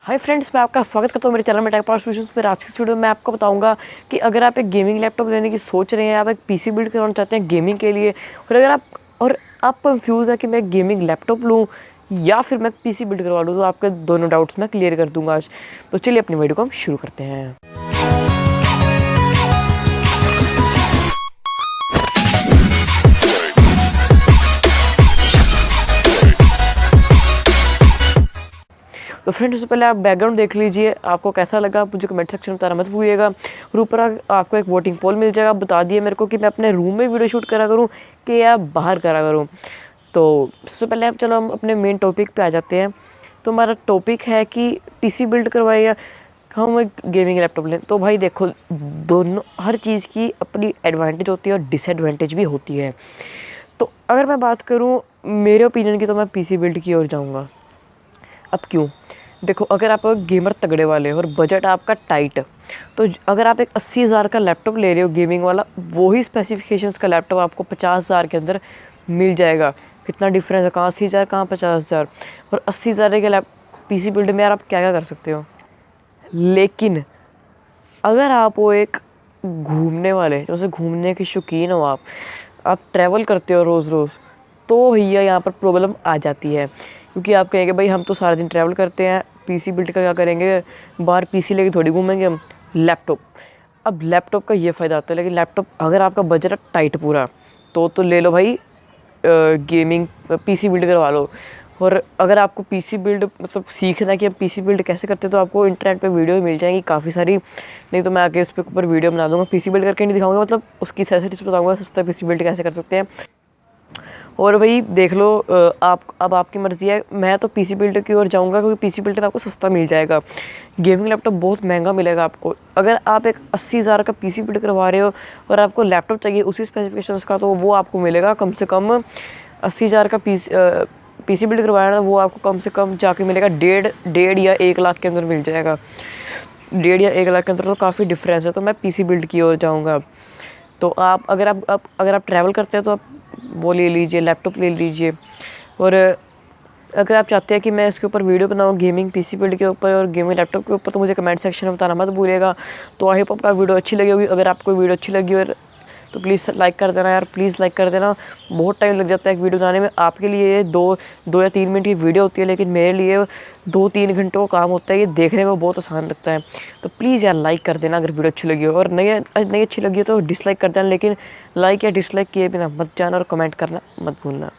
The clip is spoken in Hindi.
हाय फ्रेंड्स, मैं आपका स्वागत करता हूँ मेरे चैनल में टेक पावर सॉल्यूशंस में। आज की वीडियो में मैं आपको बताऊंगा कि अगर आप एक गेमिंग लैपटॉप लेने की सोच रहे हैं, आप एक पीसी बिल्ड करवाना चाहते हैं गेमिंग के लिए, और आप कंफ्यूज है कि मैं गेमिंग लैपटॉप लूँ या फिर मैं पीसी बिल्ड करवा लूँ, तो आपके दोनों डाउट्स मैं क्लियर कर दूँगा आज। तो चलिए अपनी वीडियो को हम शुरू करते हैं। तो फ्रेंड्स, सबसे पहले आप बैकग्राउंड देख लीजिए, आपको कैसा लगा मुझे कमेंट सेक्शन में बताना मत भूलिएगा। और ऊपर आपको एक वोटिंग पोल मिल जाएगा, बता दिए मेरे को कि मैं अपने रूम में वीडियो शूट करा करूं कि या बाहर करा करूं। तो सबसे पहले अब चलो हम अपने मेन टॉपिक पे आ जाते हैं। तो हमारा टॉपिक है कि पीसी बिल्ड करवाए या हम एक गेमिंग लैपटॉप लें। तो भाई देखो, दोनों हर चीज़ की अपनी एडवांटेज होती है और डिसएडवांटेज भी होती है। तो अगर मैं बात करूँ मेरे ओपिनियन की, तो मैं पीसी बिल्ड की ओर जाऊँगा। अब क्यों? देखो, अगर आप गेमर तगड़े वाले हो और बजट आपका टाइट, तो अगर आप एक 80,000 का लैपटॉप ले रहे हो गेमिंग वाला, वही स्पेसिफिकेशंस का लैपटॉप आपको 50,000 के अंदर मिल जाएगा। कितना डिफरेंस है, कहाँ 80,000 कहाँ 50,000। और 80,000 के पीसी बिल्ड में यार आप क्या क्या कर सकते हो। लेकिन अगर आप वो एक घूमने वाले, जैसे घूमने के शौकीन हो, आप ट्रैवल करते हो रोज़ रोज़, तो भैया यहाँ पर प्रॉब्लम आ जाती है। क्योंकि आप कहेंगे भाई हम तो सारा दिन ट्रैवल करते हैं, पीसी बिल्ड का क्या करेंगे, बाहर पीसी लेके थोड़ी घूमेंगे हम। लैपटॉप, अब लैपटॉप का ये फ़ायदा आता है, लेकिन लैपटॉप अगर आपका बजट टाइट पूरा, तो ले लो भाई गेमिंग पीसी बिल्ड करवा लो। और अगर आपको पीसी बिल्ड मतलब सीखना है कि हम पीसी बिल्ड कैसे करते हैं, तो आपको इंटरनेट पे वीडियो मिल जाएंगी काफ़ी सारी। नहीं तो मैं आगे उस पर ऊपर वीडियो बना दूँगा, पीसी बिल्ड करके नहीं दिखाऊंगा, मतलब उसकी नेसेसिटीज़ बताऊँगा, सस्ता पीसी बिल्ड कैसे कर सकते हैं। और भाई देख लो, अब आपकी मर्ज़ी है। मैं तो पीसी बिल्ड की ओर जाऊंगा, क्योंकि पीसी बिल्ड में आपको सस्ता मिल जाएगा। गेमिंग लैपटॉप बहुत महंगा मिलेगा आपको। अगर आप एक 80,000 का पीसी बिल्ड करवा रहे हो और आपको लैपटॉप चाहिए उसी स्पेसिफिकेशंस का, तो वो आपको मिलेगा कम से कम 80,000 का पीसी बिल्ड करवाना, वो आपको कम से कम जाके मिलेगा डेढ़ या 1 लाख के अंदर मिल जाएगा। 1.5 या 1 लाख के अंदर तो काफ़ी डिफरेंस है। तो मैं पीसी बिल्ड की ओर जाऊँगा। तो आप अगर आप ट्रैवल करते हैं, तो आप वो ले लीजिए, लैपटॉप ले लीजिए। और अगर आप चाहते हैं कि मैं इसके ऊपर वीडियो बनाऊँ गेमिंग पीसी बिल्ड के ऊपर और गेमिंग लैपटॉप के ऊपर, तो मुझे कमेंट सेक्शन में बताना मत भूलिएगा। तो आई होप आपको वीडियो अच्छी लगी होगी। अगर आपको वीडियो अच्छी लगी हो तो प्लीज़ लाइक कर देना यार, प्लीज़ लाइक कर देना। बहुत टाइम लग जाता है एक वीडियो बनाने में। आपके लिए ये दो या 3 मिनट की वीडियो होती है, लेकिन मेरे लिए 2-3 घंटों का काम होता है। ये देखने में बहुत आसान लगता है। तो प्लीज़ यार लाइक कर देना अगर वीडियो अच्छी लगी हो, और नहीं अच्छी लगी हो तो डिसलाइक कर देना, लेकिन लाइक या डिसलाइक किए बिना मत जाना और कमेंट करना मत भूलना।